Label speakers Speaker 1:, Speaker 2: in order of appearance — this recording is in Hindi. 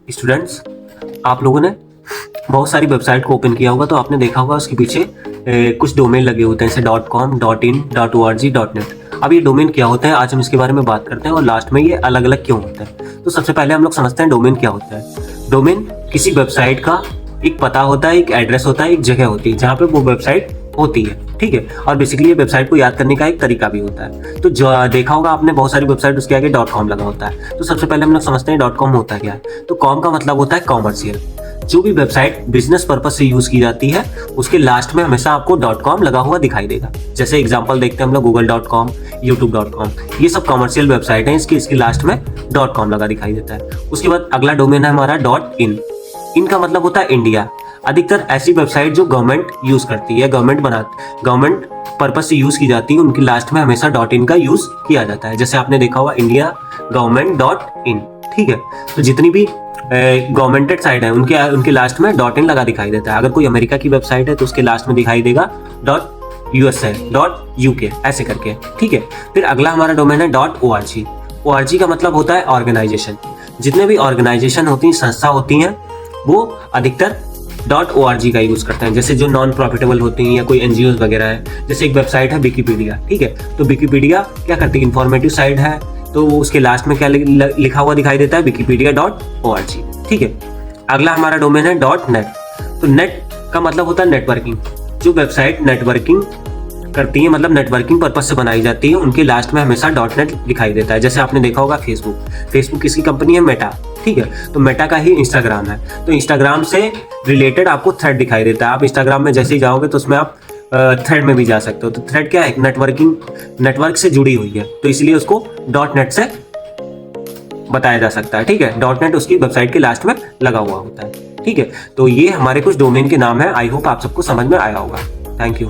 Speaker 1: स्टूडेंट्स, आप लोगों ने बहुत सारी वेबसाइट को ओपन किया होगा तो आपने देखा होगा उसके पीछे कुछ डोमेन लगे होते हैं जैसे .com, .in, .org, .net। अब ये डोमेन क्या होते हैं, आज हम इसके बारे में बात करते हैं और लास्ट में ये अलग अलग क्यों होते हैं। तो सबसे पहले हम लोग समझते हैं डोमेन क्या होता है। डोमेन किसी वेबसाइट का एक पता होता है, एक एड्रेस होता है, एक जगह होती है जहाँ पे वो वेबसाइट होती है, ठीक है। और बेसिकली ये वेबसाइट को याद करने का एक तरीका भी होता है। तो जो देखा होगा आपने बहुत सारी वेबसाइट, उसके आगे .com लगा होता है। तो सबसे पहले हम लोग समझते हैं .com होता क्या है। तो com का मतलब होता है कॉमर्शियल। जो भी वेबसाइट बिजनेस पर्पज से यूज की जाती है उसके लास्ट में हमेशा आपको .com लगा हुआ दिखाई देगा। जैसे एग्जांपल देखते हैं हम लोग google.com, youtube.com, ये सब कॉमर्शियल वेबसाइट है, इसके लास्ट में .com लगा दिखाई देता है। उसके बाद अगला डोमेन है हमारा .in। इन का मतलब होता है इंडिया। अधिकतर ऐसी वेबसाइट जो गवर्नमेंट यूज करती है, गवर्नमेंट पर्पज से यूज की जाती है, उनकी लास्ट में हमेशा .in का यूज किया जाता है। जैसे आपने देखा होगा इंडिया गवर्नमेंट .in, ठीक है। तो जितनी भी गवर्नमेंटेड साइट है उनके लास्ट में .in लगा दिखाई देता है। अगर कोई अमेरिका की वेबसाइट है तो उसके लास्ट में दिखाई देगा .USA, .UK ऐसे करके, ठीक है। फिर अगला हमारा डोमेन है .org। org का मतलब होता है ऑर्गेनाइजेशन। जितने भी ऑर्गेनाइजेशन होती हैं, संस्था होती हैं, वो अधिकतर .org का यूज करते हैं। जैसे जो नॉन प्रॉफिटेबल होती हैं या कोई NGOs वगैरह है, जैसे एक वेबसाइट है विकिपीडिया, ठीक है। तो विकिपीडिया क्या करती है, इंफॉर्मेटिव साइट है, तो उसके लास्ट में क्या लिखा हुआ दिखाई देता है, wikipedia.org, ठीक है। अगला हमारा डोमेन है .net। तो नेट का मतलब होता है नेटवर्किंग। जो वेबसाइट नेटवर्किंग करती है, मतलब नेटवर्किंग पर्पज से बनाई जाती है, उनके लास्ट में हमेशा .net दिखाई देता है। जैसे आपने देखा होगा फेसबुक किसकी कंपनी है, मेटा, ठीक है। तो मेटा का ही इंस्टाग्राम है। तो इंस्टाग्राम से रिलेटेड आपको थ्रेड दिखाई देता है। आप इंस्टाग्राम में जैसे ही जाओगे तो उसमें आप थ्रेड में भी जा सकते हो। तो थ्रेड क्या है, नेटवर्क से जुड़ी हुई है, तो इसलिए उसको .net से बताया जा सकता है, ठीक है। .net उसकी वेबसाइट के लास्ट में लगा हुआ होता है, ठीक है। तो ये हमारे कुछ डोमेन के नाम है। आई होप आप सबको समझ में आया होगा। Thank you.